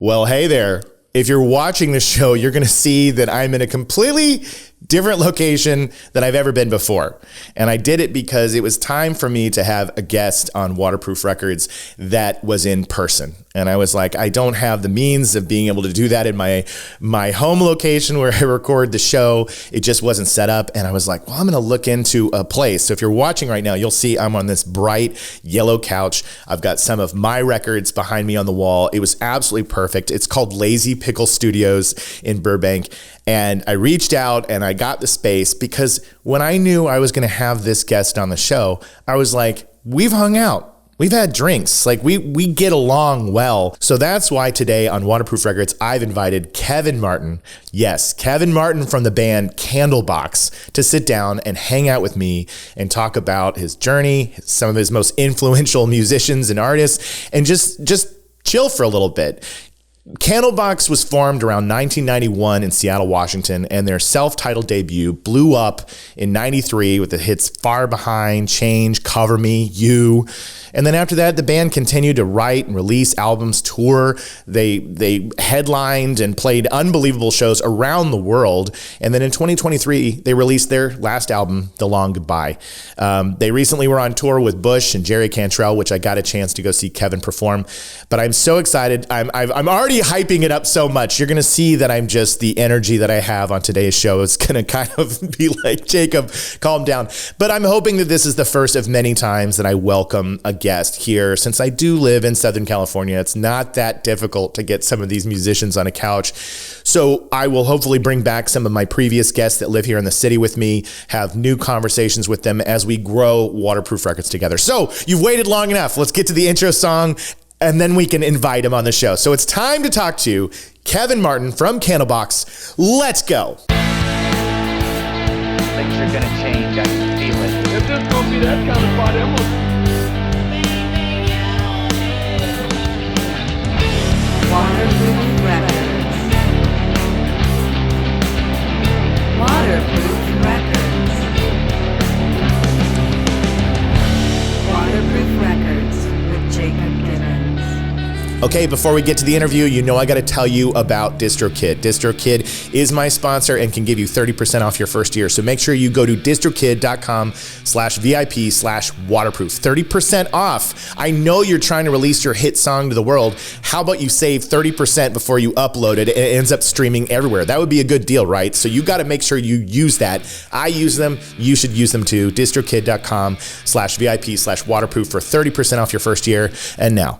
Well, hey there. If you're watching the show, you're going to see that I'm in a completely different location than I've ever been before. And I did it because it was time for me to have a guest on Waterproof Records that was in person. And I was like, I don't have the means of being able to do that in my home location where I record the show. It just wasn't set up. And I was like, well, I'm going to look into a place. So if you're watching right now, you'll see I'm on this bright yellow couch. I've got some of my records behind me on the wall. It was absolutely perfect. It's called Lazy Pickle Studios in Burbank. And I reached out and I got the space because when I knew I was going to have this guest on the show, I was like, we've hung out. We've had drinks. Like we get along well. So that's why today on Waterproof Records, I've invited Kevin Martin. Yes, Kevin Martin from the band Candlebox to sit down and hang out with me and talk about his journey, some of his most influential musicians and artists, and just chill for a little bit. Candlebox was formed around 1991 in Seattle, Washington, and their self-titled debut blew up in 93 with the hits Far Behind, Change, Cover Me, You. And then after that, the band continued to write and release albums, tour. They headlined and played unbelievable shows around the world. And then in 2023, they released their last album, The Long Goodbye. They recently were on tour with Bush and Jerry Cantrell, which I got a chance to go see Kevin perform. But I'm so excited. I'm already hyping it up so much. You're going to see that I'm just the energy that I have on today's show is going to kind of be like, Jacob, calm down. But I'm hoping that this is the first of many times that I welcome a guest here. Since I do live in Southern California, it's not that difficult to get some of these musicians on a couch. So I will hopefully bring back some of my previous guests that live here in the city with me, have new conversations with them as we grow Waterproof Records together. So you've waited long enough. Let's get to the intro song, and then we can invite him on the show. So it's time to talk to Kevin Martin from Candlebox. Let's go. Things are going to change. I can feel it. If this going to be that kind of party, I'm going Waterproof Records. Waterproof Records. Waterproof Records with Jacob Gibbons. Okay, before we get to the interview, you know I got to tell you about DistroKid. DistroKid is my sponsor and can give you 30% off your first year. So make sure you go to distrokid.com/VIP/waterproof. 30% off. I know you're trying to release your hit song to the world. How about you save 30% before you upload it and it ends up streaming everywhere? That would be a good deal, right? So you got to make sure you use that. I use them. You should use them too. distrokid.com/VIP/waterproof for 30% off your first year. And now,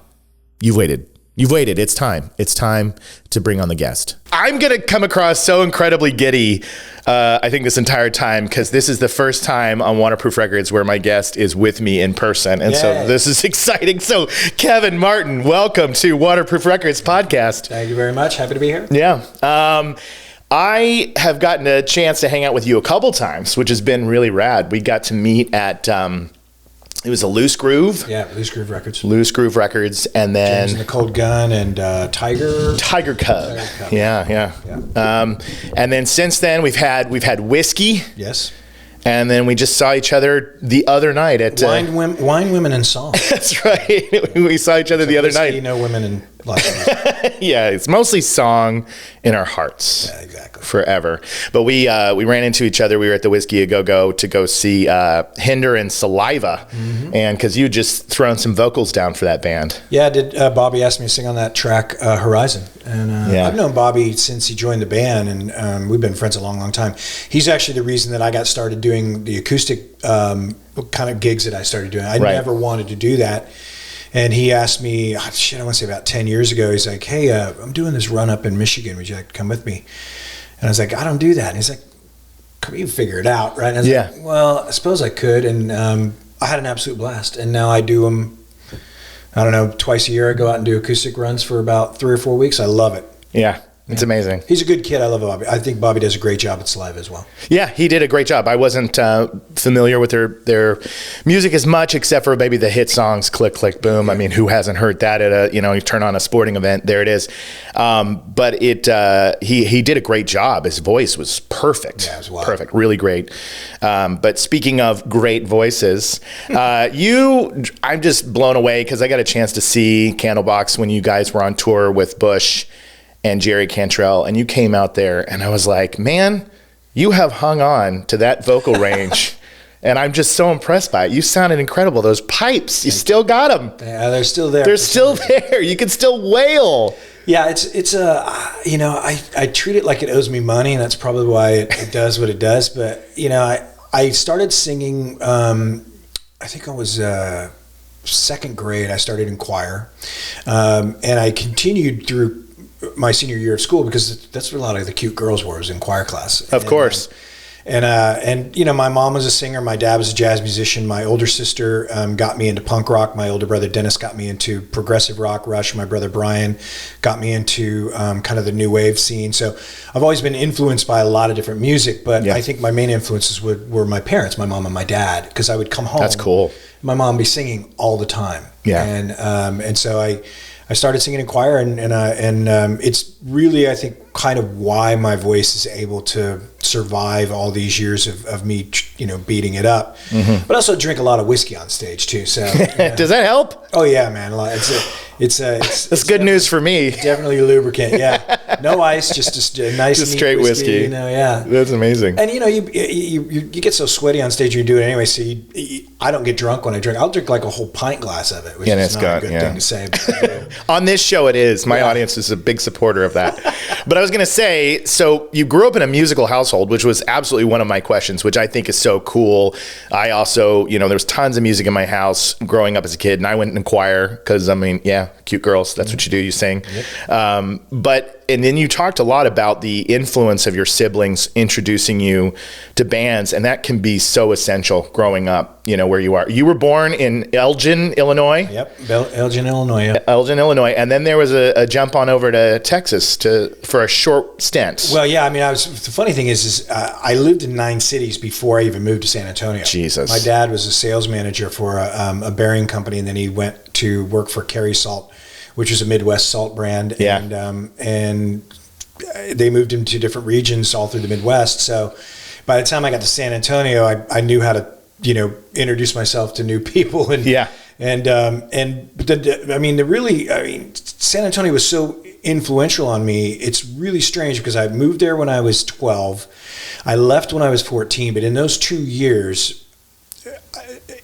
you've waited. You've waited. It's time. It's time to bring on the guest. I'm going to come across so incredibly giddy, I think, this entire time, because this is the first time on Waterproof Records where my guest is with me in person. And so this is exciting. So Kevin Martin, welcome to Waterproof Records podcast. Thank you very much. Happy to be here. Yeah. I have gotten a chance to hang out with you a couple times, which has been really rad. We got to meet at... it was a Loose Groove. Yeah, Loose Groove Records. Loose Groove Records, and then James and the Cold Gun and Tiger Cub. Yeah. And then since then we've had Whiskey. Yes. And then we just saw each other the other night at Wine, Women, and Song. That's right. We saw each other the other whiskey, night. No women and lots of Yeah, it's mostly song in our hearts. Yeah, exactly. Forever. But we ran into each other. We were at the Whiskey A Go to go see Hinder and Saliva, and because you just thrown some vocals down for that band. Yeah, Bobby asked me to sing on that track, Horizon, and I've known Bobby since he joined the band, and we've been friends a long, long time. He's actually the reason that I got started doing the acoustic kind of gigs that I started doing. I never wanted to do that. And he asked me, I want to say about 10 years ago, he's like, hey, I'm doing this run up in Michigan. Would you like to come with me? And I was like, I don't do that. And he's like, come you figure it out, right? And I was like, well, I suppose I could. And I had an absolute blast. And now I do them, I don't know, twice a year. I go out and do acoustic runs for about 3 or 4 weeks. I love it. Yeah. It's amazing. He's a good kid. I love Bobby. I think Bobby does a great job at Saliva as well. Yeah, he did a great job. I wasn't familiar with their music as much, except for maybe the hit songs, Click, Click, Boom. I mean, who hasn't heard that at you turn on a sporting event, there it is. But he did a great job. His voice was perfect. Yeah, it was wild. Perfect, really great. But speaking of great voices, I'm just blown away because I got a chance to see Candlebox when you guys were on tour with Bush and Jerry Cantrell, and you came out there, and I was like, man, you have hung on to that vocal range. And I'm just so impressed by it. You sounded incredible. Those pipes, you still got them. Yeah, they're still there. They're still there. You can still wail. Yeah, it's I treat it like it owes me money, and that's probably why it does what it does. But I started singing. I think I was second grade. I started in choir, and I continued through my senior year of school because that's where a lot of the cute girls were, was in choir class. Of course. And my mom was a singer. My dad was a jazz musician. My older sister got me into punk rock. My older brother Dennis got me into progressive rock, Rush. My brother Brian got me into kind of the new wave scene. So I've always been influenced by a lot of different music, but I think my main influences were my parents, my mom and my dad, because I would come home. That's cool. My mom would be singing all the time. Yeah. And so I started singing in choir, and it's really, I think, kind of why my voice is able to survive all these years of me, beating it up. Mm-hmm. But I also drink a lot of whiskey on stage too. So does that help? Oh yeah, man. It's good news for me. Definitely a lubricant. Yeah, no ice, just a nice, just straight whiskey. Yeah, that's amazing. And you get so sweaty on stage, you do it anyway. So I don't get drunk when I drink. I'll drink like a whole pint glass of it, which is not a good thing to say. But, on this show, it is. My audience is a big supporter of that. But I was going to say, so you grew up in a musical household, which was absolutely one of my questions, which I think is so cool. I also, there was tons of music in my house growing up as a kid, and I went in choir because, cute girls, that's what you do, you sing. Yep. And then you talked a lot about the influence of your siblings introducing you to bands, and that can be so essential growing up, where you are. You were born in Elgin, Illinois. Yep, Elgin, Illinois. Yeah. Elgin, Illinois, and then there was a jump on over to Texas for a short stint. Well, yeah, the funny thing is I lived in 9 cities before I even moved to San Antonio. Jesus. My dad was a sales manager for a bearing company, and then he went to work for Kerry Salt, which is a Midwest salt brand. Yeah. And they moved him to different regions all through the Midwest. So by the time I got to San Antonio, I knew how to, introduce myself to new people. And San Antonio was so influential on me. It's really strange because I moved there when I was 12. I left when I was 14, but in those 2 years,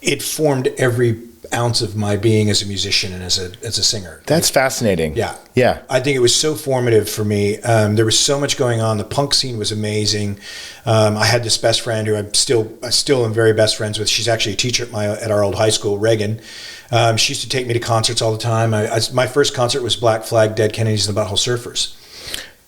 it formed every ounce of my being as a musician and as a singer. That's fascinating. Yeah. I think it was so formative for me. There was so much going on. The punk scene was amazing. I had this best friend who I still am very best friends with. She's actually a teacher at our old high school, Reagan. She used to take me to concerts all the time. My first concert was Black Flag, Dead Kennedys, and the Butthole Surfers.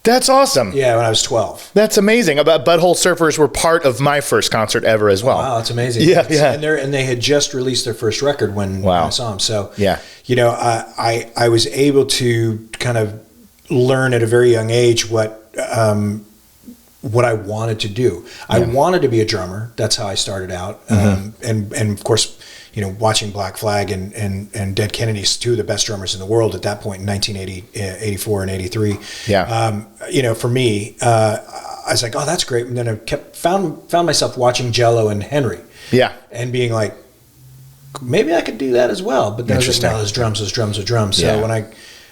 That's awesome. Yeah, when I was 12. That's amazing. Butthole Surfers were part of my first concert ever as well. Oh, wow, that's amazing. Yeah. And they had just released their first record when I saw them. So, yeah. I was able to kind of learn at a very young age what I wanted to do. Yeah. I wanted to be a drummer. That's how I started out. Mm-hmm. And of course, watching Black Flag and Dead Kennedys, 2 of the best drummers in the world at that point in 1980, 84 and 83. Yeah. For me, I was like, oh, that's great. And then I found myself watching Jello and Henry. Yeah. And being like, maybe I could do that as well. But then I was like, no, those drums. So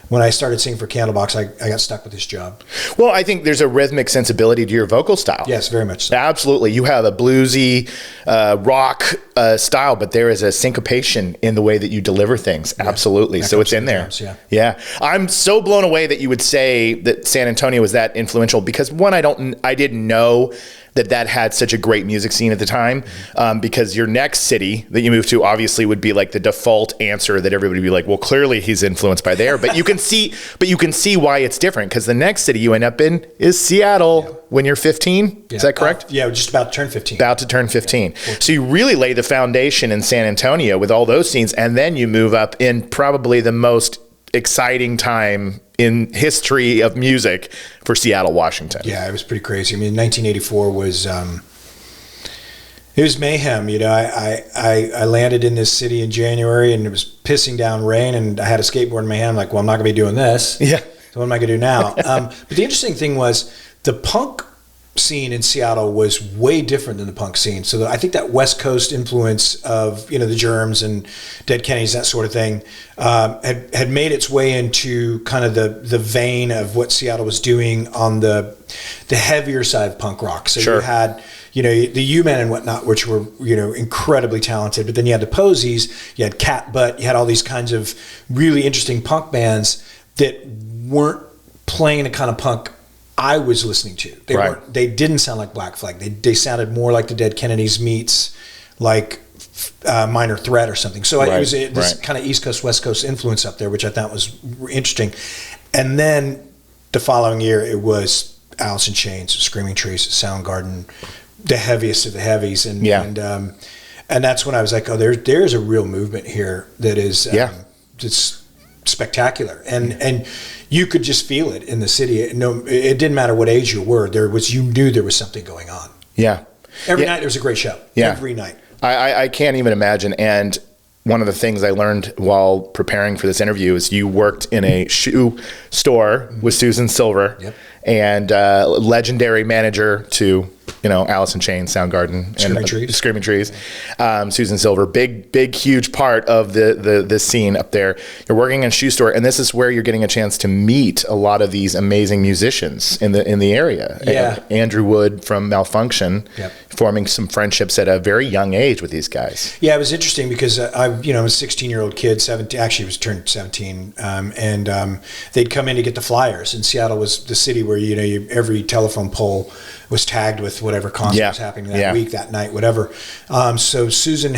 when I started singing for Candlebox, I got stuck with this job. Well, I think there's a rhythmic sensibility to your vocal style. Yes, very much so. Absolutely. You have a bluesy rock style, but there is a syncopation in the way that you deliver things. Yeah. Absolutely. So it's in there. Drums, yeah. I'm so blown away that you would say that San Antonio was that influential because one, I didn't know that had such a great music scene at the time, because your next city that you moved to obviously would be like the default answer that everybody would be like, well, clearly he's influenced by there. But you can see why it's different because the next city you end up in is Seattle when you're 15. Is that correct? Just about to turn 15. About to turn 15. Yeah, so you really lay the foundation in San Antonio with all those scenes, and then you move up in probably the most exciting time in history of music for Seattle, Washington. Yeah, it was pretty crazy. I mean, 1984 was it was mayhem. You know, I landed in this city in January, and it was pissing down rain, and I had a skateboard in my hand. I'm like, well, I'm not going to be doing this. Yeah. So what am I going to do now? But the interesting thing was the punk scene in Seattle was way different than the punk scene. So I think that West Coast influence of, you know, the Germs and Dead Kennedys, that sort of thing, had made its way into kind of the vein of what Seattle was doing on the heavier side of punk rock. So Sure. you had, you know, the U-Men and whatnot, which were, you know, incredibly talented. But then you had the Posies, you had Cat Butt, you had all these kinds of really interesting punk bands that weren't playing the kind of punk I was listening to. They Right. weren't. They didn't sound like Black Flag. They sounded more like the Dead Kennedys meets like Minor Threat or something. So it was this kind of East Coast West Coast influence up there, which I thought was interesting. And then the following year, it was Alice in Chains, Screaming Trees, Soundgarden, the heaviest of the heavies, and that's when I was like, oh, there's a real movement here that is it's spectacular, and you could just feel it in the city. No, it didn't matter what age you were. You knew there was something going on. Yeah. Every night there was a great show. Yeah. Every night. I can't even imagine. And one of the things I learned while preparing for this interview is you worked in a shoe store with Susan Silver. Yep. And legendary manager to, you know, Alice in Chains, Soundgarden, Screaming Trees. Susan Silver, big, huge part of the scene up there. You're working in a shoe store, and this is where you're getting a chance to meet a lot of these amazing musicians in the area. Yeah. Andrew Wood from Malfunction, Yep. forming some friendships at a very young age with these guys. Yeah, it was interesting because I'm a 16-year-old kid, 17. Actually, was turned 17, and they'd come in to get the flyers. And Seattle was the city where every telephone pole was tagged with whatever concert was happening that week, that night, whatever. So Susan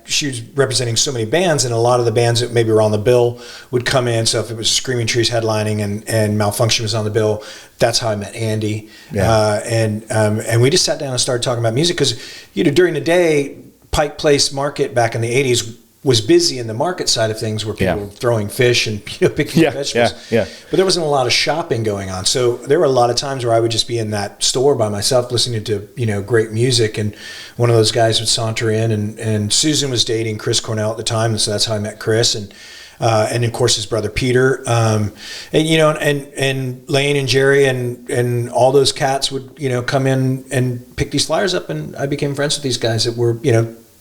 she was representing so many bands, and a lot of the bands that maybe were on the bill would come in. So if it was Screaming Trees headlining and Malfunction was on the bill, that's how I met Andy. Yeah. And we just sat down and started talking about music because, during the day, Pike Place Market back in the 80s was busy in the market side of things where people were throwing fish and picking up vegetables. But there wasn't a lot of shopping going on. So there were a lot of times where I would just be in that store by myself listening to, great music. And one of those guys would saunter in, and Susan was dating Chris Cornell at the time. And so that's how I met Chris. And of course his brother Peter, and Lane and Jerry and all those cats would, come in and pick these flyers up. And I became friends with these guys that were,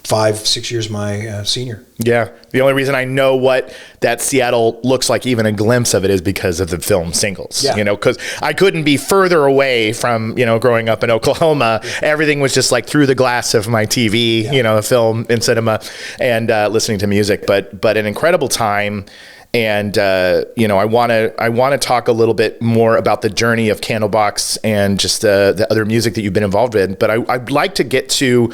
5-6 years my senior. Yeah. The only reason I know what that Seattle looks like, even a glimpse of it, is because of the film Singles. Because I couldn't be further away from, growing up in Oklahoma. Everything was just like through the glass of my TV, the film and cinema, and listening to music. But an incredible time. And I want to talk a little bit more about the journey of Candlebox and just the other music that you've been involved in. But I'd like to get to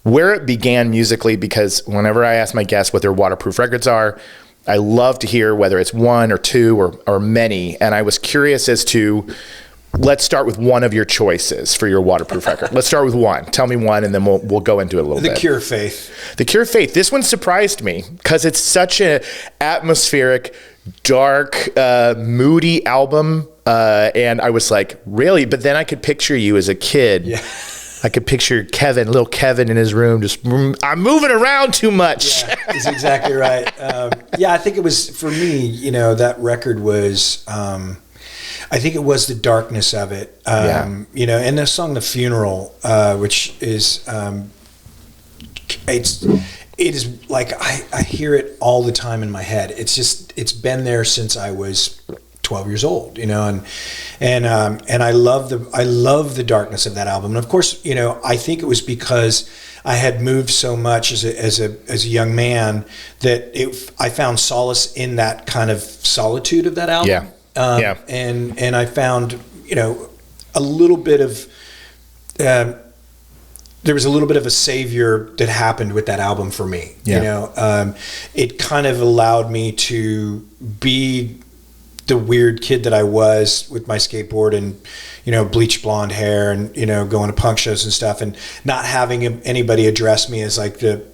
where it began musically, because whenever I ask my guests what their waterproof records are, I love to hear whether it's one or two or many. And I was curious as to, let's start with one of your choices for your waterproof record. Let's start with one. Tell me one, and then we'll go into it a little bit. The Cure Faith. The Cure Faith. This one surprised me because it's such an atmospheric, dark, moody album. And I was like, really? But then I could picture you as a kid. Yeah. I could picture little Kevin in his room, just, I'm moving around too much. Yeah, that's exactly right. I think it was, for me, that record was, I think it was the darkness of it. And the song The Funeral, which is, it is like, I hear it all the time in my head. It's been there since I was 12 years old, and I love the darkness of that album. And of course, I think it was because I had moved so much as a young man that I found solace in that kind of solitude of that album. And I found, a little bit of, there was a little bit of a savior that happened with that album for me. It kind of allowed me to be the weird kid that I was with my skateboard and, bleached blonde hair and, going to punk shows and stuff, and not having anybody address me as like the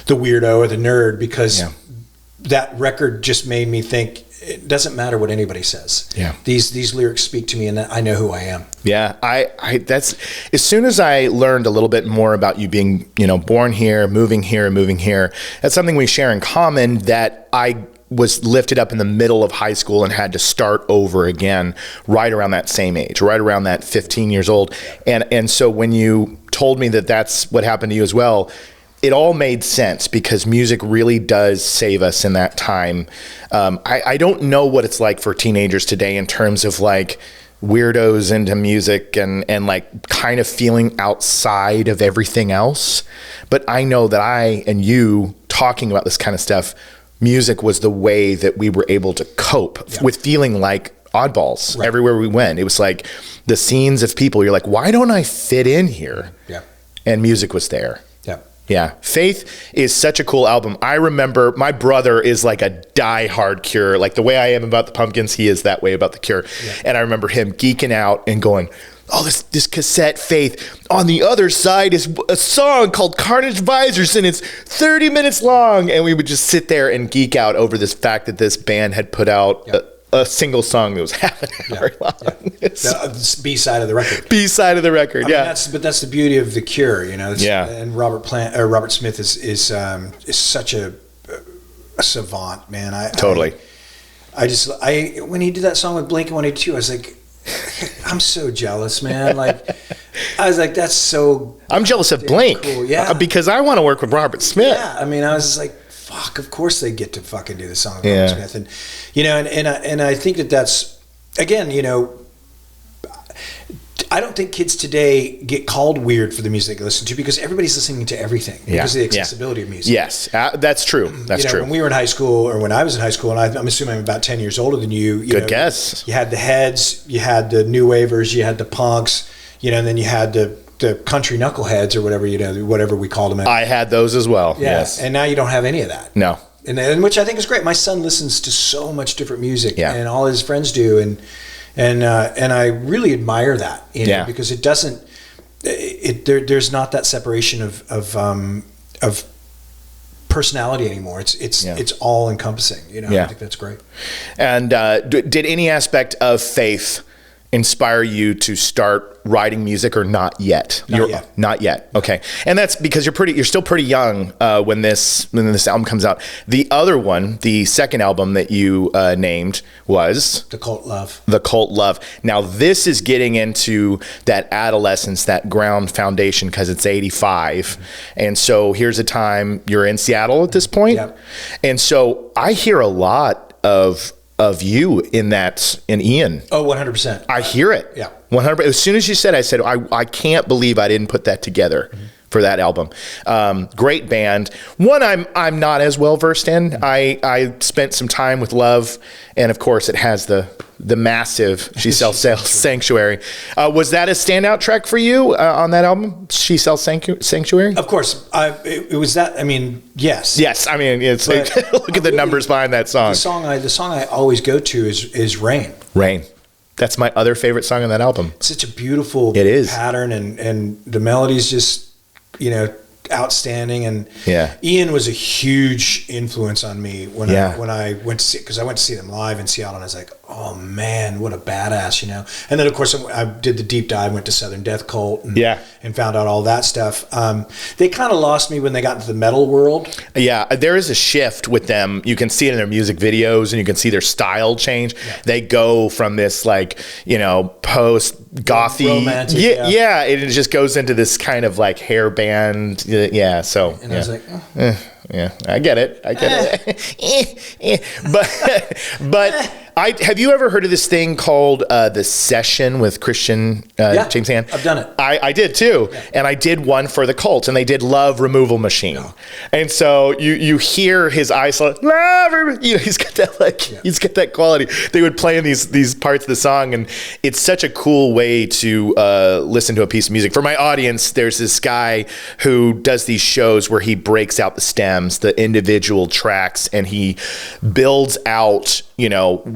weirdo or the nerd, because that record just made me think, it doesn't matter what anybody says. Yeah. These lyrics speak to me, and I know who I am. Yeah, I that's as soon as I learned a little bit more about you being, born here, moving here, that's something we share in common, that I was lifted up in the middle of high school and had to start over again right around that same age, right around that 15 years old. And so when you told me that that's what happened to you as well, it all made sense, because music really does save us in that time. I don't know what it's like for teenagers today in terms of like weirdos into music and like kind of feeling outside of everything else. But I know that I and you talking about this kind of stuff, music was the way that we were able to cope with feeling like oddballs everywhere we went. It was like the scenes of people, you're like, why don't I fit in here? Yeah. And music was there. Yeah. Faith is such a cool album. I remember my brother is like a diehard Cure. Like the way I am about the Pumpkins, he is that way about the Cure. Yeah. And I remember him geeking out and going, oh, this cassette, Faith. On the other side is a song called Carnage Visors, and it's 30 minutes long. And we would just sit there and geek out over this fact that this band had put out a single song that was half an hour long. The B-side of the record. B-side of the record, That's the beauty of the Cure, And Robert Smith is such a savant, man. Totally. I when he did that song with Blink-182, I was like, I'm so jealous, man. Like, I was like, that's so. I'm jealous of Blink, cool. because I want to work with Robert Smith. Yeah, I mean, I was just like, fuck, of course they get to fucking do the song with Robert Smith, and I think that's again, I don't think kids today get called weird for the music they listen to, because everybody's listening to everything because of the accessibility of music. Yes, that's true. That's true. When we were in high school, or when I was in high school, and I'm assuming I'm about 10 years older than you. Good guess. You had the Heads, you had the New Wavers, you had the Punks, and then you had the country knuckleheads or whatever, whatever we called them. I had those as well. Yeah. Yes. And now you don't have any of that. No. And which I think is great. My son listens to so much different music, and all his friends do, and I really admire that, because it doesn't. There's not that separation of personality anymore. It's all encompassing. I think that's great. And did any aspect of Faith inspire you to start writing music, or not yet? Not yet. Okay. And that's because you're still pretty young when this album comes out. The other one, the second album that you named, was The Cult Love. Now this is getting into that adolescence, that ground foundation, because it's 85. And so here's a time you're in Seattle at this point. Yep. And so I hear a lot of you in Ian. Oh, 100%. I hear it. Yeah. 100%. As soon as you said, I said, I can't believe I didn't put that together for that album. Great band. One I'm not as well versed in. I spent some time with Love, and of course it has the massive She Sells Sanctuary. Was that a standout track for you on that album, She Sells Sanctuary? Of course. It was that. I mean, yes. Yes. I mean, it's like, look at the numbers behind that song. The song I always go to is Rain. Rain. That's my other favorite song on that album. It's such a beautiful pattern, and the melody's just, outstanding. And Ian was a huge influence on me when I went to see, because I went to see them live in Seattle, and I was like, oh man, what a badass, And then of course I did the deep dive, went to Southern Death Cult, and found out all that stuff. They kind of lost me when they got into the metal world. Yeah, there is a shift with them. You can see it in their music videos, and you can see their style change. Yeah. They go from this post gothy, romantic, it just goes into this kind of like hair band, So I was like, I get it. But have you ever heard of this thing called The Session with Christian James Hand? I've done it. I did too, and I did one for the Cult, and they did Love Removal Machine, and so you hear his isolate love. He's got that he's got that quality. They would play in these parts of the song, and it's such a cool way to listen to a piece of music. For my audience, there's this guy who does these shows where he breaks out the stems, the individual tracks, and he builds out.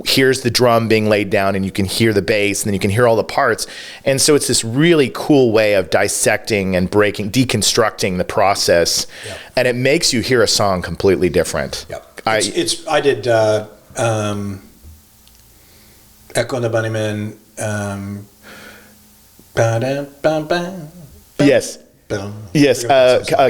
Here's the drum being laid down, and you can hear the bass, and then you can hear all the parts. And so it's this really cool way of dissecting and deconstructing the process. Yep. And it makes you hear a song completely different. Yep. I did Echo and the Bunnymen. Ba-da-ba-ba. Yes. Yes.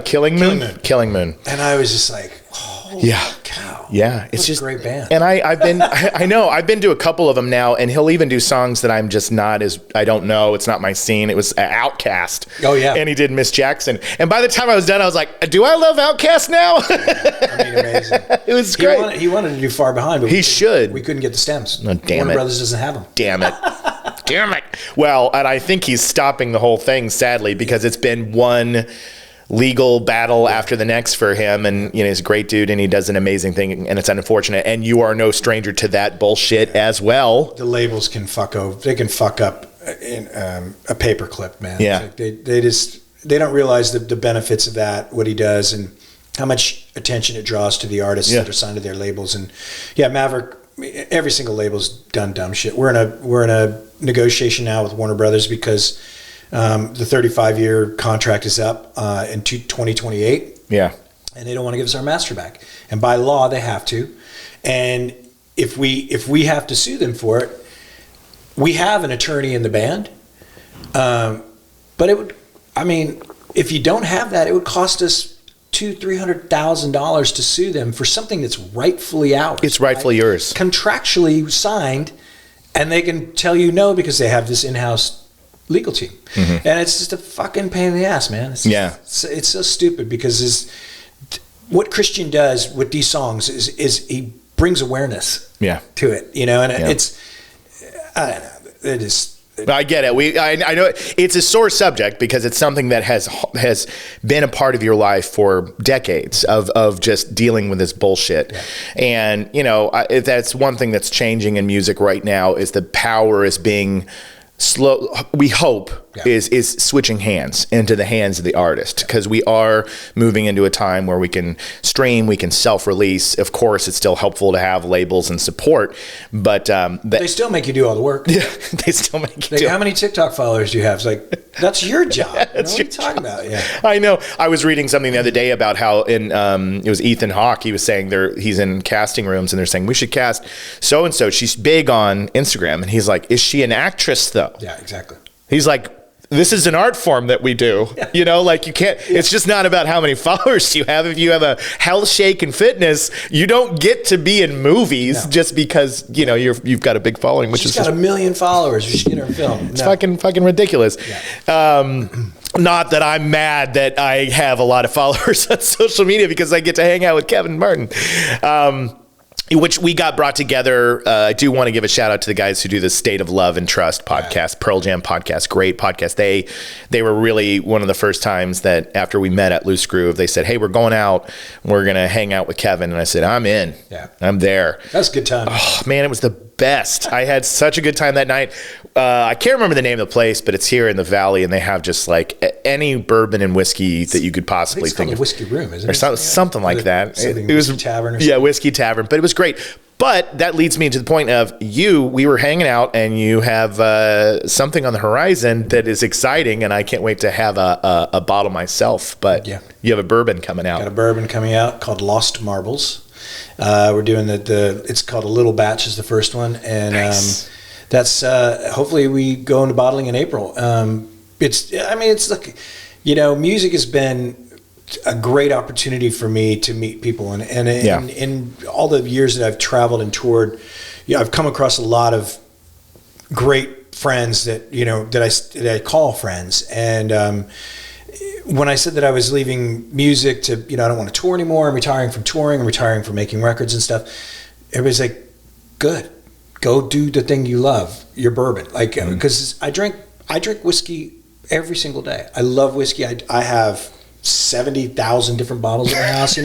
Killing Moon. Killing Moon. And I was just like, holy cow. Yeah. It's What just a great band. And I've been, I know, I've been to a couple of them now, and he'll even do songs that I'm just not as, I don't know. It's not my scene. It was Outcast. Oh, yeah. And he did Miss Jackson. And by the time I was done, I was like, do I love Outcast now? I mean, amazing. It was great. He wanted to do Far Behind, but He should. We couldn't get the stems. Oh, damn Warner it. Brothers doesn't have them. Damn it. Damn it. Well, and I think he's stopping the whole thing, sadly, because it's been one legal battle after the next for him. And, he's a great dude, and he does an amazing thing, and it's unfortunate. And you are no stranger to that bullshit as well. The labels can fuck over. They can fuck up in, a paperclip, man. Yeah. It's like they don't realize the benefits of that, what he does, and how much attention it draws to the artists that are signed to their labels. And Maverick, every single label's done dumb shit. We're in a negotiation now with Warner Brothers because the 35-year contract is up in 2028. Yeah. And they don't want to give us our master back. And by law, they have to. And if we have to sue them for it, we have an attorney in the band. But it would, if you don't have that, it would cost us $200,000-$300,000 to sue them for something that's rightfully ours. It's rightfully yours. Contractually signed, and they can tell you no because they have this in-house legal team. Mm-hmm. And it's just a fucking pain in the ass, man. It's so stupid because what Christian does with these songs is he brings awareness to it, and it's, I don't know, it is. I get it. I know it's a sore subject because it's something that has been a part of your life for decades of just dealing with this bullshit. Yeah. And, that's one thing that's changing in music right now is the power is being slow. We hope is switching hands into the hands of the artist because we are moving into a time where we can stream, we can self-release. Of course, it's still helpful to have labels and support, but they still make you do all the work. Yeah, they still make you do. How many TikTok followers do you have? It's like, that's your job. What are you talking about? Yeah, I know. I was reading something the other day about how it was Ethan Hawke. He was saying he's in casting rooms and they're saying we should cast so and so. She's big on Instagram, and he's like, is she an actress though? Yeah, exactly. He's like, this is an art form that we do. You can't, it's just not about how many followers you have. If you have a health shake and fitness, you don't get to be in movies just because, you've got a big following, which She's got 1 million followers. You should get her in film. It's fucking ridiculous. Yeah. Not that I'm mad that I have a lot of followers on social media because I get to hang out with Kevin Martin. Which we got brought together. I do want to give a shout out to the guys who do the State of Love and Trust podcast, Pearl Jam podcast, great podcast. They were really one of the first times that after we met at Loose Groove, they said, hey, we're going out. We're going to hang out with Kevin. And I said, I'm in. Yeah. I'm there. That's a good time. Oh, man, it was the best. I had such a good time that night. I can't remember the name of the place, but it's here in the Valley, and they have just like any bourbon and whiskey that you could possibly think of. Whiskey Room, isn't it? Or something like that. It was Whiskey Tavern or something. Yeah, Whiskey Tavern. But it was great. But that leads me to the point of we were hanging out, and you have something on the horizon that is exciting, and I can't wait to have a bottle myself. But you have a bourbon coming out. Got a bourbon coming out called Lost Marbles. We're doing it's called a little batch is the first one, and nice. That's hopefully we go into bottling in April. It's like, music has been a great opportunity for me to meet people, and in all the years that I've traveled and toured, I've come across a lot of great friends that that I call friends, and when I said that I was leaving music to, I don't want to tour anymore, I'm retiring from touring, I'm retiring from making records and stuff, everybody's like, good, go do the thing you love, your bourbon. Like, because I drink whiskey every single day. I love whiskey. I have 70,000 different bottles in my house,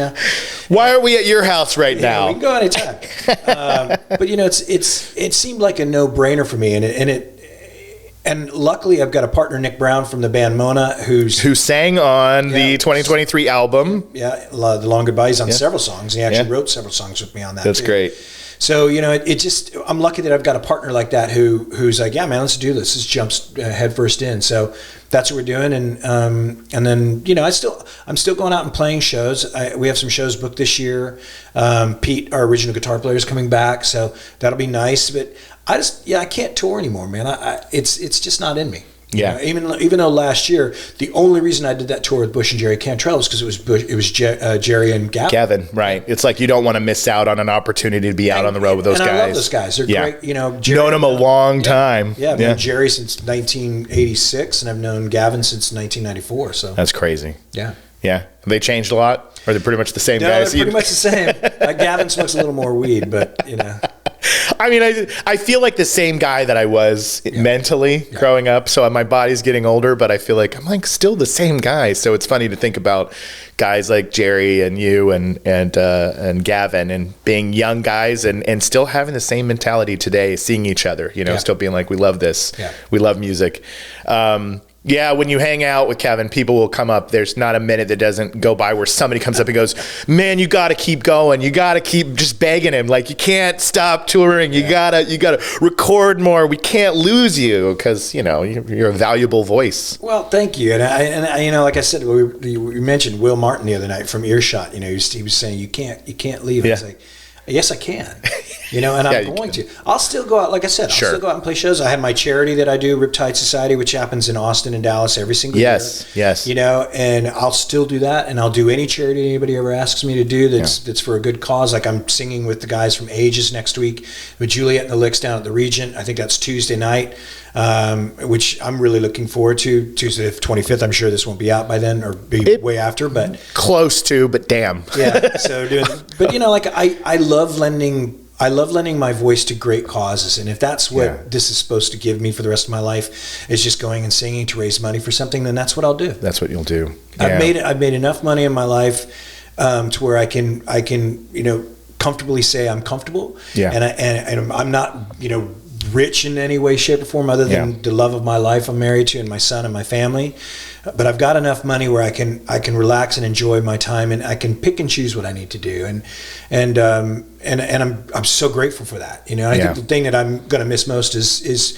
Why are we at your house right now? We can go anytime. But it seemed like a no-brainer for me, and luckily I've got a partner, Nick Brown from the band Mona, who sang on the 2023 album. Yeah, The Long Goodbye. He's on several songs. He actually wrote several songs with me on that. That's great. So, I'm lucky that I've got a partner like that who's like, yeah, man, let's do this. Let's jump head first in. So that's what we're doing. And then, I'm still going out and playing shows. We have some shows booked this year. Pete, our original guitar player, is coming back. So that'll be nice. But I can't tour anymore, man. It's just not in me. Yeah. You know, even though last year the only reason I did that tour with Bush and Jerry Cantrell was because it was Jerry and Gavin. Right. It's like you don't want to miss out on an opportunity to be out on the road with those guys. I love those guys. They're great. You know, Jerry, known them a long time. Yeah, I've known Jerry since 1986, and I've known Gavin since 1994. So that's crazy. Yeah. Yeah. Have they changed a lot? Or are they pretty much the same guys? They're pretty much the same. Gavin smokes a little more weed, but you know. I mean, I feel like the same guy that I was mentally growing up. So my body's getting older, but I feel like I'm like still the same guy. So it's funny to think about guys like Jerry and you and Gavin and being young guys and still having the same mentality today, seeing each other, you know, still being like, we love this. Yeah. We love music. Yeah, when you hang out with Kevin, people will come up. There's not a minute that doesn't go by where somebody comes up and goes, man, you got to keep going. You got to keep just begging him. Like, you can't stop touring. You gotta record more. We can't lose you because, you know, you're a valuable voice. Well, thank you. And I you know, like I said, we mentioned Will Martin the other night from Earshot. You know, he was saying, you can't leave. I was like, yes, I can. You know, and I'm going to. I'll still go out, like I said, I'll still go out and play shows. I have my charity that I do, Riptide Society, which happens in Austin and Dallas every single year. Yes. You know, and I'll still do that, and I'll do any charity anybody ever asks me to do that's for a good cause. Like I'm singing with the guys from Ages next week with Juliet and the Licks down at the Regent. I think that's Tuesday night, which I'm really looking forward to. Tuesday the 25th. I'm sure this won't be out by then or be way after, but close to, but damn. Yeah. So but you know, like I love lending my voice to great causes, and if that's what this is supposed to give me for the rest of my life is just going and singing to raise money for something, then that's what I'll do. That's what you'll do. Yeah. I've made enough money in my life to where I can you know comfortably say I'm comfortable. Yeah. And I'm not, you know, rich in any way, shape, or form other than the love of my life I'm married to and my son and my family. But I've got enough money where I can relax and enjoy my time, and I can pick and choose what I need to do. And I'm so grateful for that. You know, I think the thing that I'm going to miss most is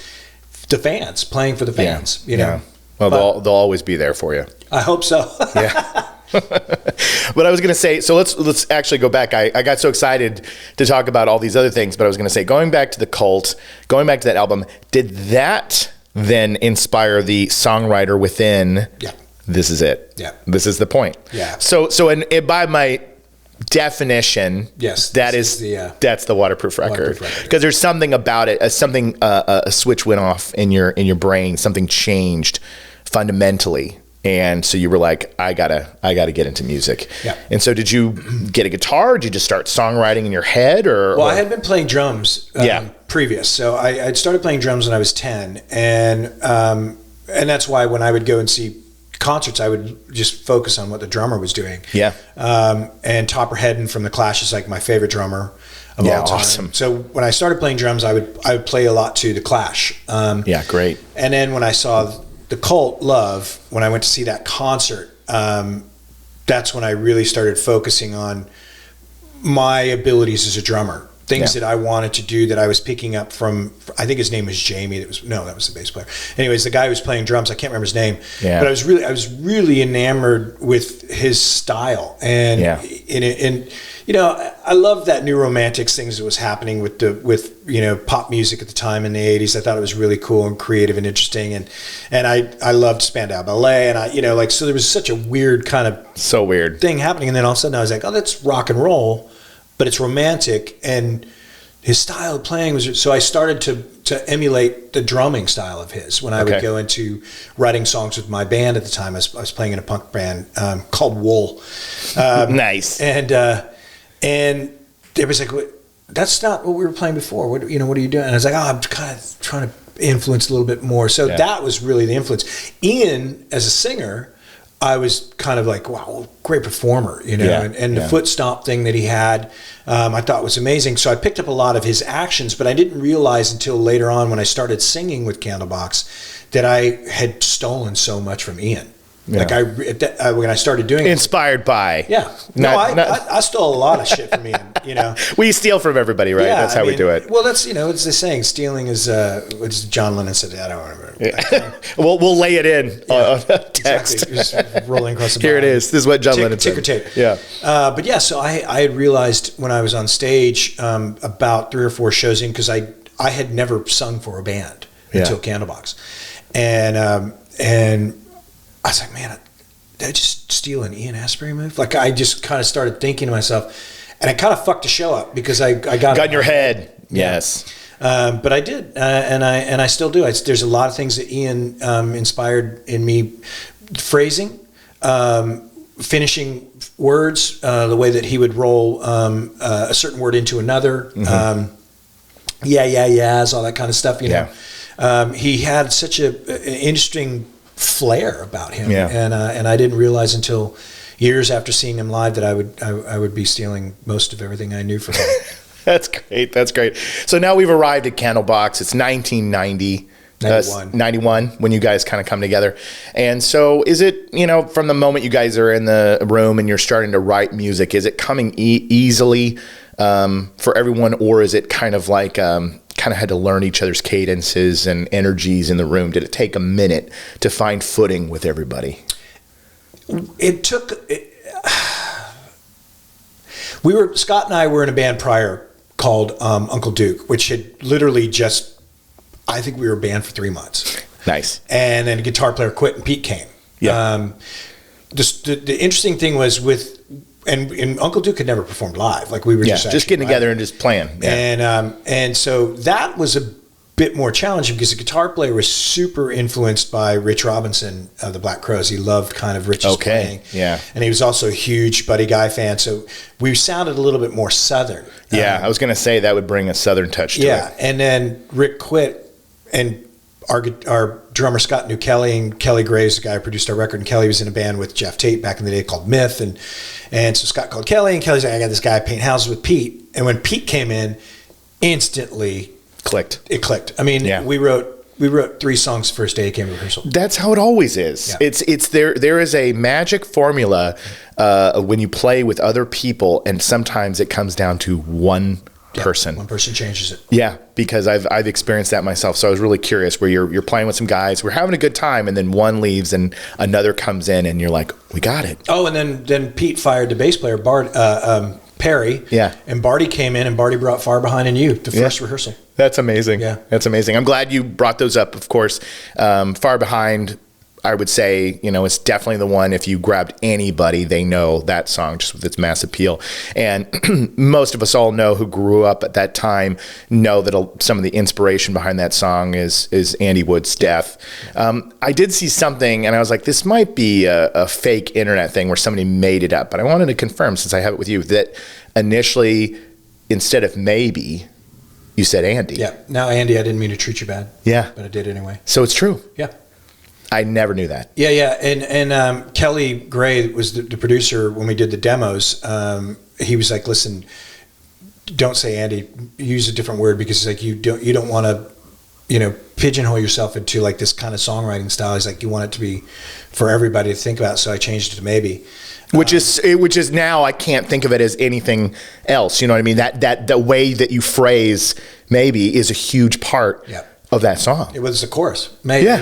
the fans, playing for the fans. You know, well, they'll always be there for you. I hope so. Yeah. But I was going to say, so let's actually go back. I got so excited to talk about all these other things, but I was going to say, going back to the Cult, going back to that album, did that then inspire the songwriter within? Yeah. This is it. Yeah. This is the point. Yeah. So by my definition, yes, that's the waterproof record, because there's something about it, a switch went off in your brain, something changed fundamentally. And so you were like, I gotta get into music. Yeah. And so did you get a guitar? Did you just start songwriting in your head, or? Well, I had been playing drums previous. So I'd started playing drums when I was 10, and that's why when I would go and see concerts, I would just focus on what the drummer was doing. Yeah. And Topper Headon from The Clash is like my favorite drummer of all time. Awesome. So when I started playing drums, I would play a lot to The Clash. Great. And then when I saw the Cult Love, when I went to see that concert, that's when I really started focusing on my abilities as a drummer. Things that I wanted to do that I was picking up from, I think his name was Jamie. That was the bass player. Anyways, the guy who was playing drums, I can't remember his name. Yeah. But I was really enamored with his style. And you know, I love that new romantics things that was happening with you know, pop music at the time in the 80s. I thought it was really cool and creative and interesting, and I loved Spandau Ballet, and you know, like, so there was such a weird kind of thing happening, and then all of a sudden I was like, oh, that's rock and roll, but it's romantic, and his style of playing was, so I started to emulate the drumming style of his when I would go into writing songs with my band at the time. I was playing in a punk band called Wool. Nice. And it was like, that's not what we were playing before. What are you doing? And I was like, I'm kind of trying to influence a little bit more. So that was really the influence. Ian, as a singer, I was kind of like, wow, great performer, you know, and the foot stomp thing that he had, I thought was amazing. So I picked up a lot of his actions, but I didn't realize until later on when I started singing with Candlebox that I had stolen so much from Ian. Yeah. Like when I started doing it, inspired by. Yeah. I stole a lot of shit from Ian, you know. We steal from everybody, right? Yeah, that's how we do it. Well, that's, you know, it's the saying, stealing is, what John Lennon said, I don't remember. Yeah. we'll lay it in on text. Exactly. Just rolling across the Here it is. This is what John Lennon said. Ticker tape. Yeah. But yeah, so I had realized when I was on stage about 3 or 4 shows in, because I I had never sung for a band Yeah. until Candlebox, and I was like, man, did I just steal an Ian Astbury move? Like, I just kind of started thinking to myself, and I kind of fucked the show up because I got in your head. Yes. But I did, and I still do. There's a lot of things that Ian inspired in me, phrasing, finishing words, the way that he would roll a certain word into another, yeahs, all that kind of stuff. You know, he had such an interesting flair about him, and I didn't realize until years after seeing him live that I would be stealing most of everything I knew from him. That's great. That's great. So now we've arrived at Candlebox. It's 1990. 91 when you guys kind of come together. And so is it, from the moment you guys are in the room and you're starting to write music, is it coming easily for everyone, or is it kind of like kind of had to learn each other's cadences and energies in the room? Did it take a minute to find footing with everybody? It took... Scott and I were in a band prior called Uncle Duke, which had literally I think we were a band for 3 months. Nice. And then a guitar player quit and Pete came. Yeah. The interesting thing was and Uncle Duke had never performed live. Like, we were just getting together and just playing. Yeah. And so that was a bit more challenging because the guitar player was super influenced by Rich Robinson of the Black Crowes. He loved kind of Rich's playing. Yeah. And he was also a huge Buddy Guy fan. So we sounded a little bit more Southern. Yeah. I was going to say that would bring a Southern touch to it. Yeah. And then Rick quit, and our drummer Scott knew Kelly, and Kelly Graves, the guy who produced our record, and Kelly was in a band with Jeff Tate back in the day called Myth. And so Scott called Kelly, and Kelly's like, I got this guy paint houses with Pete. And when Pete came in, instantly it clicked. I mean, we wrote 3 songs the first day he came to rehearsal. That's how it always is. Yeah. It's there is a magic formula when you play with other people, and sometimes it comes down to one person. One person changes it. Yeah, because I've experienced that myself. So I was really curious, where you're playing with some guys, we're having a good time, and then one leaves and another comes in, and you're like, we got it. Oh, and then Pete fired the bass player, Perry. Yeah. And Barty came in, and Barty brought Far Behind and You, the first rehearsal. That's amazing. Yeah. That's amazing. I'm glad you brought those up, of course. Far Behind, I would say, it's definitely the one. If you grabbed anybody, they know that song just with its mass appeal. And most of us all know, who grew up at that time, know that some of the inspiration behind that song is Andy Wood's death. I did see something, and I was like, this might be a fake internet thing where somebody made it up. But I wanted to confirm, since I have it with you, that initially, instead of maybe, you said Andy. Yeah. Now, Andy, I didn't mean to treat you bad. Yeah. But I did anyway. So it's true. Yeah. I never knew that. Yeah. And Kelly Gray was the producer when we did the demos. He was like, listen, don't say Andy, use a different word, because it's like, you don't want to, pigeonhole yourself into like this kind of songwriting style. He's like, you want it to be for everybody to think about. So I changed it to Maybe. Which is now, I can't think of it as anything else. You know what I mean? That the way that you phrase Maybe is a huge part of that song. It was the chorus. Maybe. Yeah.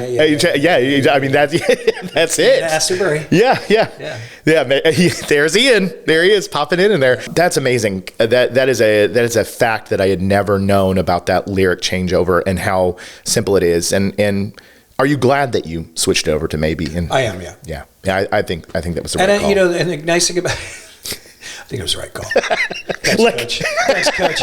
I mean, that's it. Astbury. Yeah. There's Ian. There he is, popping in there. That's amazing. That is a fact that I had never known about that lyric changeover and how simple it is. And are you glad that you switched over to Maybe? And I am. Yeah. I think that was the right call. And the nice thing about I think it was the right call. Thanks, Coach.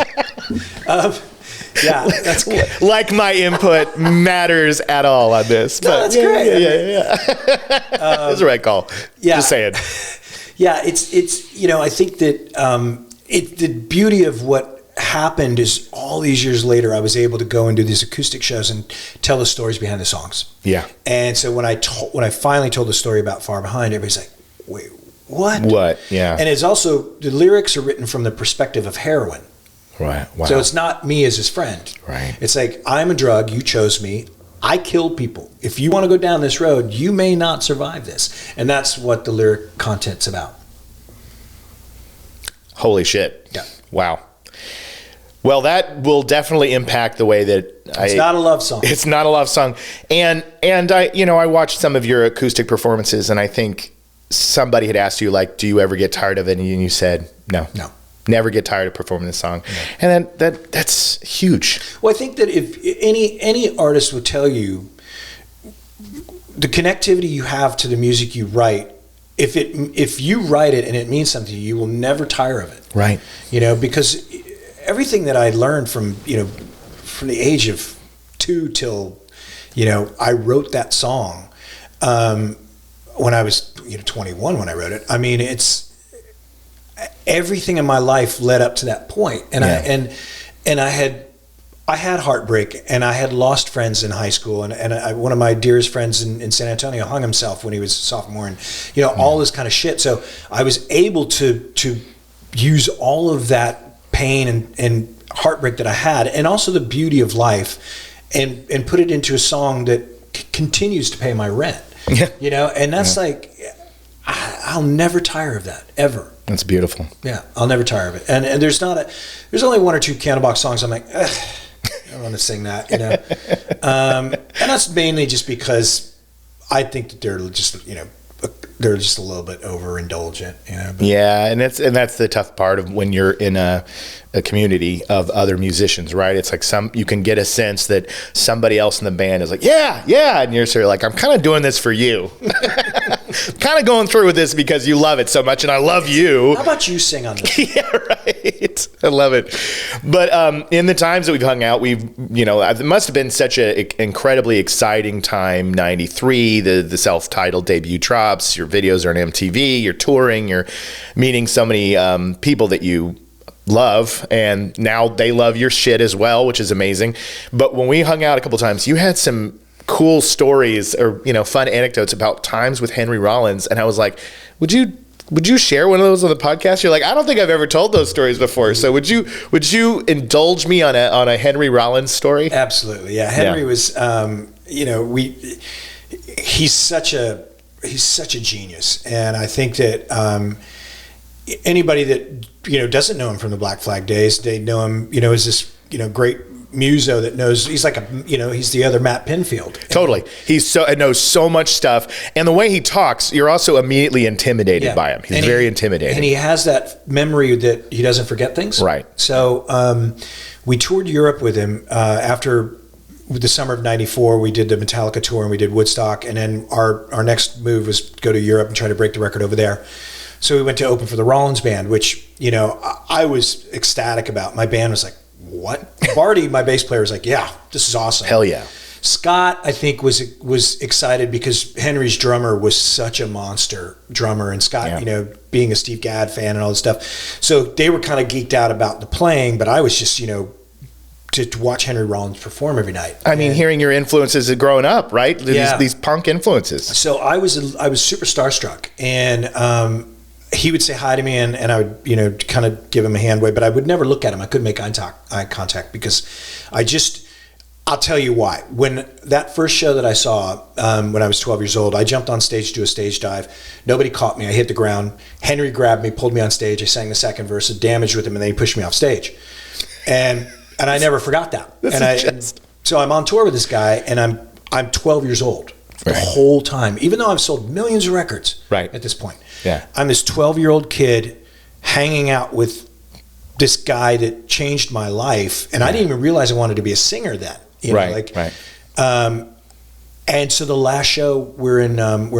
Yeah, that's good. Like my input matters at all on this. No, that's great. Yeah. That was the right call. Yeah. Just saying. Yeah, it's I think that the beauty of what happened is all these years later, I was able to go and do these acoustic shows and tell the stories behind the songs. Yeah. And so when I finally told the story about Far Behind, everybody's like, wait, what? What? Yeah. And it's also, the lyrics are written from the perspective of heroin. Right. Wow. So it's not me as his friend. Right. It's like, I'm a drug, you chose me, I kill people. If you want to go down this road, you may not survive this. And that's what the lyric content's about. Holy shit. Yeah. Wow. Well, that will definitely impact the way that it's not a love song. It's not a love song. And I watched some of your acoustic performances, and I think somebody had asked you, like, do you ever get tired of it? And you said, no. never get tired of performing this song. And then that's huge. Well, I think that if any artist would tell you the connectivity you have to the music you write, if you write it and it means something to you, you will never tire of it. Right. Because everything that I learned from the age of 2 till, I wrote that song when I was 21 when I wrote it. I mean, it's everything in my life led up to that point. And I had heartbreak, and I had lost friends in high school, and one of my dearest friends in San Antonio hung himself when he was a sophomore, and all this kind of shit. So I was able to use all of that pain and heartbreak that I had, and also the beauty of life, and put it into a song that continues to pay my rent. And that's like, I'll never tire of that, ever. That's beautiful. Yeah, I'll never tire of it. And there's only 1 or 2 Candlebox songs I'm like, I don't want to sing that, and that's mainly just because I think that they're just a little bit overindulgent, But. Yeah, and that's the tough part of when you're in a community of other musicians, right? It's like you can get a sense that somebody else in the band is like, yeah, and you're sort of like, I'm kind of doing this for you. Kind of going through with this because you love it so much, and I love you. How about you sing on this? Yeah, right. I love it. But in the times that we've hung out, it must have been such an incredibly exciting time. 93, the self-titled debut drops. Your videos are on MTV. You're touring. You're meeting so many people that you love, and now they love your shit as well, which is amazing. But when we hung out a couple times, you had some cool stories or fun anecdotes about times with Henry Rollins, and I was like, would you share one of those on the podcast? You're like, I don't think I've ever told those stories before, so would you indulge me on a Henry Rollins story? Absolutely. Yeah, Henry was he's such a genius, and I think that anybody that doesn't know him from the Black Flag days, they know him as this great muso that knows. He's like he's the other Matt Pinfield. Totally. He knows so much stuff, and the way he talks, you're also immediately intimidated by him. He's very intimidating, and he has that memory that he doesn't forget things. Right. So we toured Europe with him after the summer of '94. We did the Metallica tour and we did Woodstock, and then our next move was to go to Europe and try to break the record over there. So we went to open for the Rollins band, which I was ecstatic about. My band was like, what? Barty, my bass player, was like, yeah, this is awesome. Hell yeah. Scott, I think, was excited because Henry's drummer was such a monster drummer, and Scott, being a Steve Gadd fan and all this stuff. So they were kind of geeked out about the playing, but I was just, to watch Henry Rollins perform every night. I mean, hearing your influences growing up, right? These punk influences. So I was super starstruck, and he would say hi to me, and I would, kind of give him a hand wave, but I would never look at him. I couldn't make eye contact because I'll tell you why. When that first show that I saw, when I was 12 years old, I jumped on stage to do a stage dive. Nobody caught me. I hit the ground. Henry grabbed me, pulled me on stage. I sang the second verse of Damage with him, and then he pushed me off stage. And I never forgot that. So I'm on tour with this guy, and I'm 12 years old the whole time, even though I've sold millions of records at this point. Yeah. I'm this 12-year-old kid hanging out with this guy that changed my life, and I didn't even realize I wanted to be a singer then. And so the last show, we're in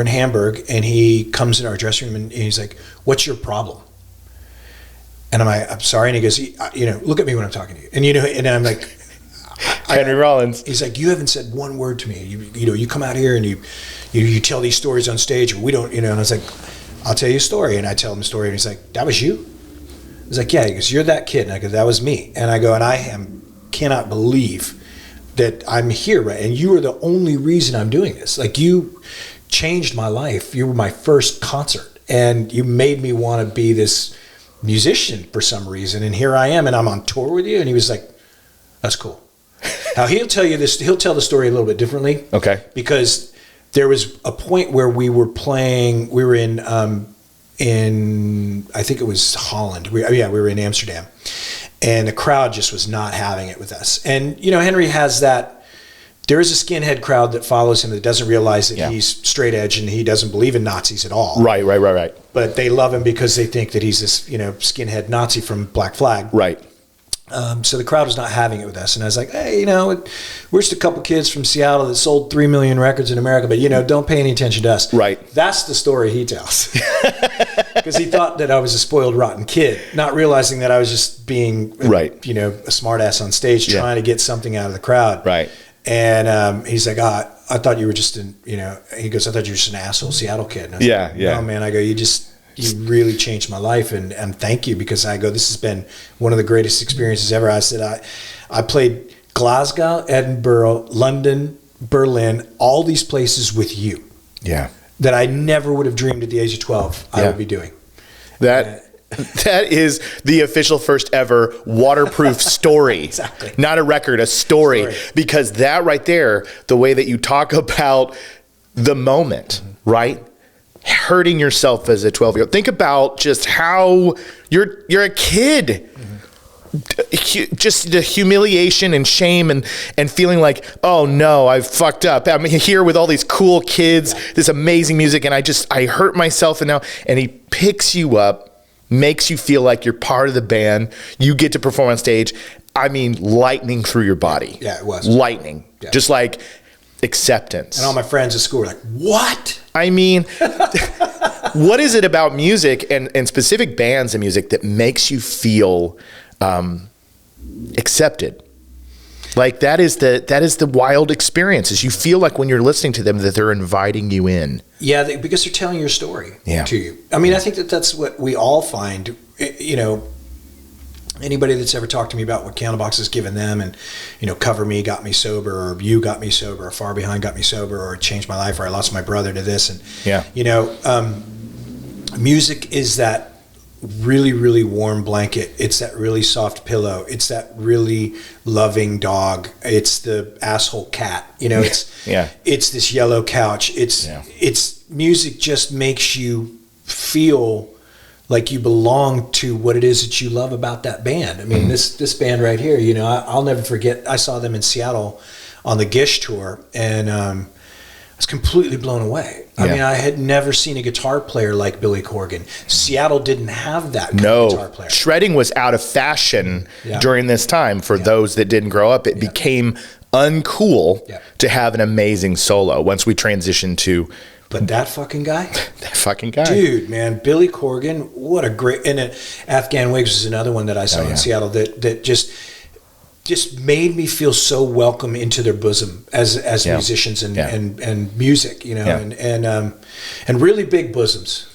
Hamburg, and he comes in our dressing room, and he's like, "What's your problem?" And I'm like, "I'm sorry," and he goes, "Look at me when I'm talking to you." And I'm like, Henry Rollins. He's like, "You haven't said one word to me. You come out here and you tell these stories on stage, and we don't, And I was like, "I'll tell you a story." And I tell him a story, and he's like, "That was you?" I was like, "Yeah." He goes, "You're that kid." And I go, "That was me." And I go, "And cannot believe that I'm here, right? And you are the only reason I'm doing this. Like, you changed my life. You were my first concert, and you made me want to be this musician for some reason. And here I am, and I'm on tour with you." And he was like, "That's cool." Now he'll tell the story a little bit differently. Okay. Because there was a point where we were in I think it was Holland. We were in Amsterdam, and the crowd just was not having it with us. And Henry has that there is a skinhead crowd that follows him that doesn't realize that Yeah. he's straight edge and he doesn't believe in Nazis at all. Right. But they love him because they think that he's this, skinhead Nazi from Black Flag. Right. So the crowd was not having it with us. And I was like, hey, we're just a couple kids from Seattle that sold 3 million records in America, but, don't pay any attention to us. Right. That's the story he tells. Because he thought that I was a spoiled, rotten kid, not realizing that I was just being, a smart ass on stage trying to get something out of the crowd. Right. And he's like, I thought you were just he goes, I thought you were just an asshole Seattle kid. And I was like, no, man. I go, you really changed my life. And thank you, because I go, this has been one of the greatest experiences ever. I said, I played Glasgow, Edinburgh, London, Berlin, all these places with you. Yeah. That I never would have dreamed at the age of 12 I would be doing. That is the official first ever waterproof story. Exactly. Not a record, a story. Because that right there, the way that you talk about the moment, right? Hurting yourself as a 12-year-old. Think about just how you're a kid. Just the humiliation and shame and feeling like, oh no, I've fucked up. I'm here with all these cool kids, this amazing music, and I hurt myself, and he picks you up, makes you feel like you're part of the band. You get to perform on stage. I mean, lightning through your body. Yeah, it was. Lightning. Yeah. Just like acceptance. And all my friends at school were like, what? I mean, what is it about music and specific bands and music that makes you feel accepted? Like that is the wild experience, is you feel like when you're listening to them that they're inviting you in. Yeah, because they're telling your story to you. I mean, I think that's what we all find, anybody that's ever talked to me about what Candlebox has given them, and, Cover Me got me sober, or You got me sober, or Far Behind got me sober, or Changed my life, or I lost my brother to this. And, music is that really, really warm blanket. It's that really soft pillow. It's that really loving dog. It's the asshole cat. It's it's this yellow couch. It's music just makes you feel like you belong to what it is that you love about that band. I mean, this band right here, I'll never forget. I saw them in Seattle on the Gish tour, and I was completely blown away. I mean, I had never seen a guitar player like Billy Corgan. Seattle didn't have that kind of guitar player. Shredding was out of fashion during this time. For those that didn't grow up, it became uncool to have an amazing solo once we transitioned to... But that fucking guy? Dude, man, Billy Corgan, what a great... And Afghan Wigs was another one that I saw in Seattle that just made me feel so welcome into their bosom as musicians and music, and really big bosoms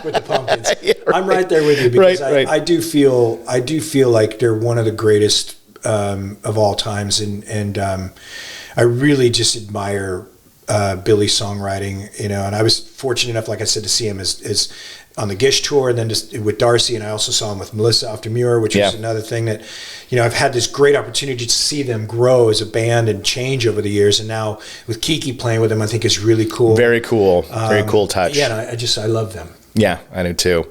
with the Pumpkins. I'm right there with you, because I do feel like they're one of the greatest of all times, and I really just admire Billy's songwriting, and I was fortunate enough, like I said, to see him as on the Gish tour, and then just with Darcy, and I also saw him with Melissa After Muir, which was another thing that, I've had this great opportunity to see them grow as a band and change over the years, and now with Kiki playing with them, I think is really cool. Very cool. Very cool touch. Yeah, and I love them. Yeah, I do too.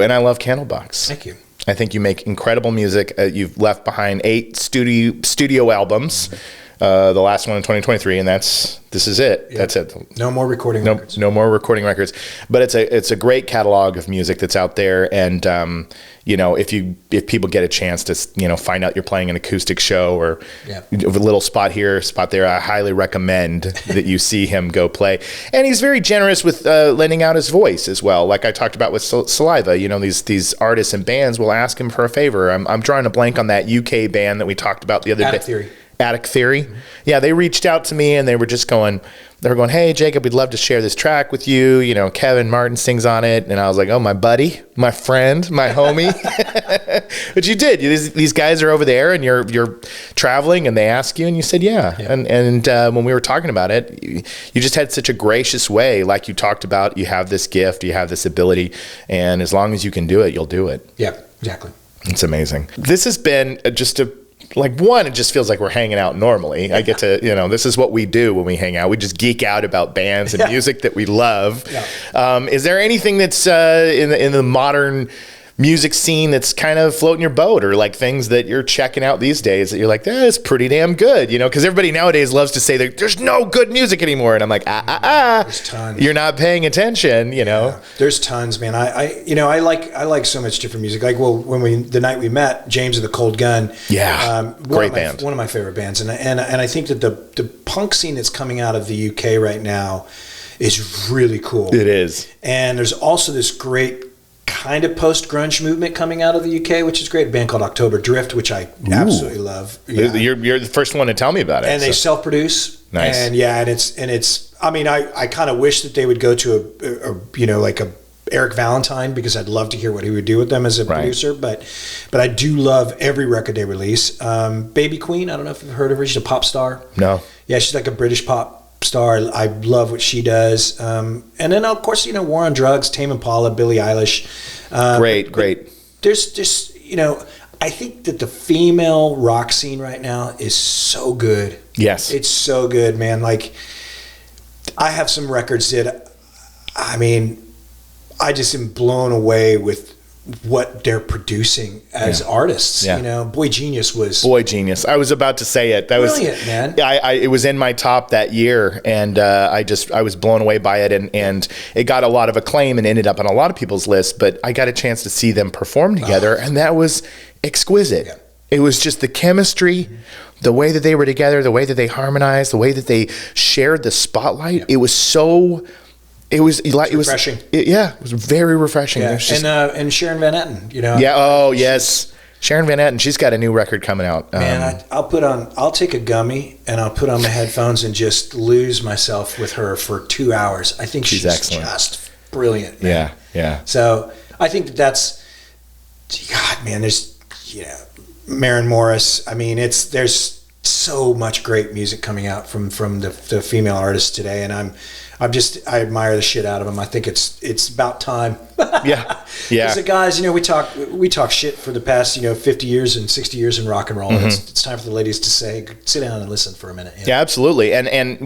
And I love Candlebox. Thank you. I think you make incredible music. You've left behind 8 studio albums. The last one in 2023, and this is it. Yeah. That's it. No more recording records. No more recording records. But it's a great catalog of music that's out there, and if people get a chance to find out you're playing an acoustic show or a little spot here, spot there, I highly recommend that you see him go play. And he's very generous with lending out his voice as well. Like I talked about with Saliva, these artists and bands will ask him for a favor. I'm drawing a blank on that UK band that we talked about the other day. Attic Theory. Mm-hmm. Yeah, they reached out to me and they were going, hey, Jacob, we'd love to share this track with you. Kevin Martin sings on it. And I was like, oh, my buddy, my friend, my homie. But you did. These guys are over there and you're traveling and they ask you and you said, yeah. And when we were talking about it, you just had such a gracious way. Like you talked about, you have this gift, you have this ability. And as long as you can do it, you'll do it. Yeah, exactly. It's amazing. This has been just it just feels like we're hanging out normally. I get to, this is what we do when we hang out. We just geek out about bands and music that we love. Yeah. Is there anything that's in the modern music scene that's kind of floating your boat, or like things that you're checking out these days that you're like, that is pretty damn good, you know, because everybody nowadays loves to say that there's no good music anymore, and I'm like, There's tons. you're not paying attention, you know. Yeah, there's tons, man. I like so much different music. Like, well, the night we met, James of the Cold Gun, great band, one of my favorite bands, and I think that the punk scene that's coming out of the UK right now is really cool. It is, and there's also this great kind of post-grunge movement coming out of the UK, which is great. A band called October Drift, which I absolutely love. Yeah. You're the first one to tell me about it. And they self-produce. Nice. And it's. I mean, I kind of wish that they would go to a Eric Valentine, because I'd love to hear what he would do with them as a producer. But I do love every record they release. Baby Queen, I don't know if you've heard of her. She's a pop star. No. Yeah, she's like a British pop star. I love what she does. And then, of course, War on Drugs, Tame Impala, Billie Eilish. Great. There's just, I think that the female rock scene right now is so good. Yes. It's so good, man. Like, I have some records that, I mean, I just am blown away with what they're producing as artists. Boy Genius. I was about to say it. That brilliant, was, man. It was in my top that year, and I was blown away by it, and it got a lot of acclaim and ended up on a lot of people's lists. But I got a chance to see them perform together, and that was exquisite. Yeah. It was just the chemistry, the way that they were together, the way that they harmonized, the way that they shared the spotlight. Yeah. It was so. It was refreshing. It was very refreshing. Yeah. And Sharon Van Etten, Yeah. Oh, yes. Sharon Van Etten. She's got a new record coming out. Man, I'll take a gummy and I'll put on my headphones and just lose myself with her for 2 hours. I think she's excellent. Just brilliant. Man. Yeah. So I think that's, God, man. There's, Maren Morris. I mean, there's so much great music coming out from the female artists today, and I admire the shit out of them. I think it's about time. Yeah. Because the guys, we talk shit for the past 50 years and 60 years in rock and roll. Mm-hmm. It's time for the ladies to say, sit down and listen for a minute. Yeah, absolutely. And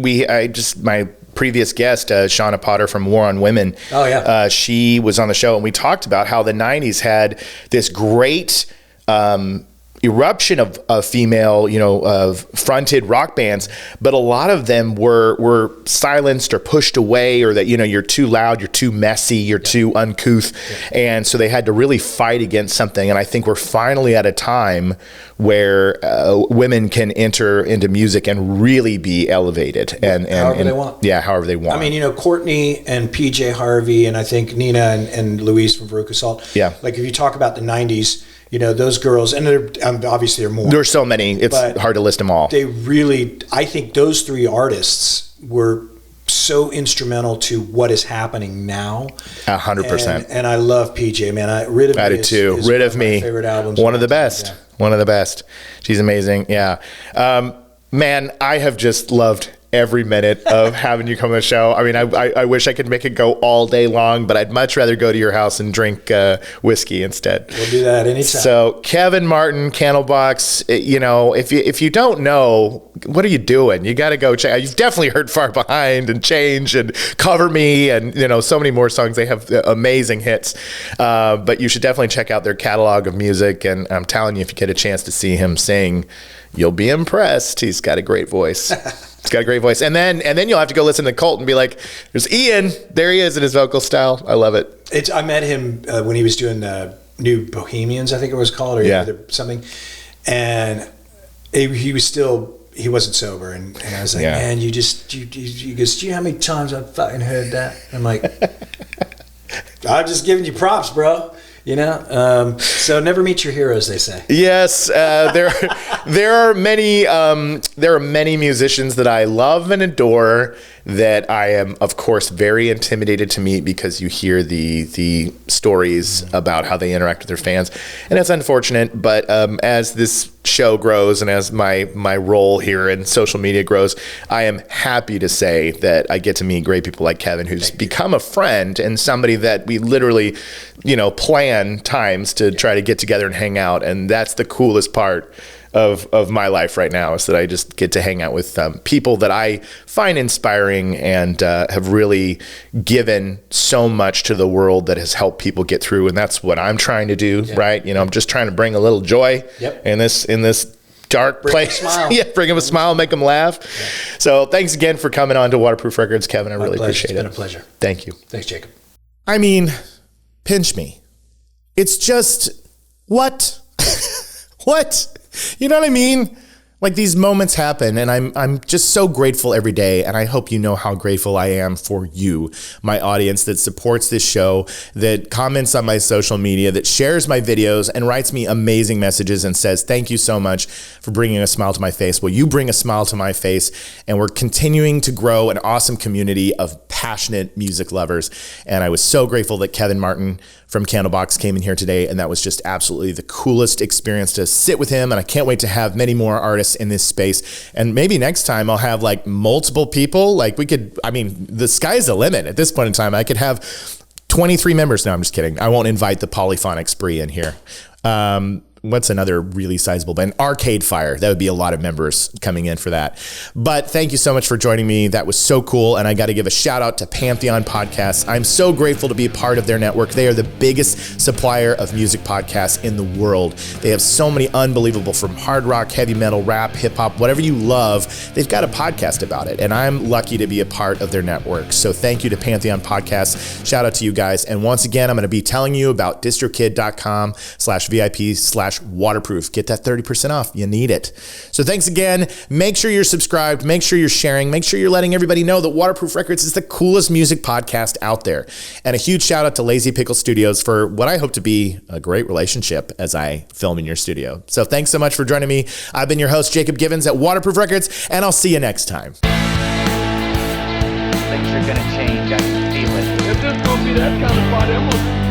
my previous guest, Shauna Potter from War on Women. Oh yeah. She was on the show, and we talked about how the 90s had this great eruption of female, fronted rock bands, but a lot of them were silenced or pushed away, or that, you're too loud, you're too messy, you're too uncouth. Yeah. And so they had to really fight against something. And I think we're finally at a time where women can enter into music and really be elevated. And however they want. Yeah, however they want. I mean, Courtney and PJ Harvey, and I think Nina and Louise from Veruca Salt. Yeah. Like, if you talk about the 90s, those girls, and obviously there are more. There's so many, it's hard to list them all. They really, I think those three artists were so instrumental to what is happening now. 100%. And I love PJ, man. Rid of Me is Rid one of Me, my favorite albums. One of the best. Yeah. One of the best. She's amazing. Yeah. Man, I have just loved every minute of having you come on the show. I mean, I wish I could make it go all day long, but I'd much rather go to your house and drink whiskey instead. We'll do that anytime. So Kevin Martin, Candlebox, if you don't know, what are you doing? You got to go check. You've definitely heard Far Behind and Change and Cover Me and, so many more songs. They have amazing hits. But you should definitely check out their catalog of music. And I'm telling you, if you get a chance to see him sing, you'll be impressed. He's got a great voice. He's got a great voice. And then you'll have to go listen to Cult and be like, there's Ian. There he is in his vocal style. I love it. I met him when he was doing the New Bohemians, I think it was called, or something. And he wasn't sober. And I was like, man, he goes, do you know how many times I've fucking heard that? I'm like, I'm just giving you props, bro. So never meet your heroes, they say. Yes, there are many musicians that I love and adore that I am, of course, very intimidated to meet, because you hear the stories about how they interact with their fans, and it's unfortunate. But as this show grows and as my role here in social media grows, I am happy to say that I get to meet great people like Kevin, who's become a friend and somebody that we literally, plan times to try to get together and hang out, and that's the coolest part of my life right now is that I just get to hang out with people that I find inspiring and have really given so much to the world that has helped people get through. And that's what I'm trying to do, right? You know, I'm just trying to bring a little joy in this dark place. Bring them a smile, make them laugh. So thanks again for coming on to Waterproof Records, Kevin. I really appreciate it. It's been a pleasure. Thank you. Thanks, Jacob. I mean, pinch me. It's just, what? What? You know what I mean? Like, these moments happen, and I'm just so grateful every day, and I hope you know how grateful I am for you, my audience that supports this show, that comments on my social media, that shares my videos, and writes me amazing messages and says, thank you so much for bringing a smile to my face. Well, you bring a smile to my face, and we're continuing to grow an awesome community of passionate music lovers, and I was so grateful that Kevin Martin from Candlebox came in here today, and that was just absolutely the coolest experience to sit with him, and I can't wait to have many more artists in this space. And maybe next time I'll have like multiple people. Like, we could, I mean, the sky's the limit at this point in time. I could have 23 members. No, I'm just kidding. I won't invite the Polyphonic Spree in here. What's another really sizable band? Arcade Fire. That would be a lot of members coming in for that. But thank you so much for joining me. That was so cool. And I got to give a shout out to Pantheon Podcasts. I'm so grateful to be a part of their network. They are the biggest supplier of music podcasts in the world. They have so many unbelievable, from hard rock, heavy metal, rap, hip hop, whatever you love, they've got a podcast about it. And I'm lucky to be a part of their network. So thank you to Pantheon Podcasts. Shout out to you guys. And once again, I'm going to be telling you about distrokid.com/VIP/waterproof. Get that 30% off. You need it. So thanks again. Make sure you're subscribed. Make sure you're sharing. Make sure you're letting everybody know that Waterproof Records is the coolest music podcast out there. And a huge shout out to Lazy Pickle Studios for what I hope to be a great relationship as I film in your studio. So thanks so much for joining me. I've been your host, Jacob Givens at Waterproof Records, and I'll see you next time. Things are gonna change. I can feel it. If this gonna be that kind of party, I'm gonna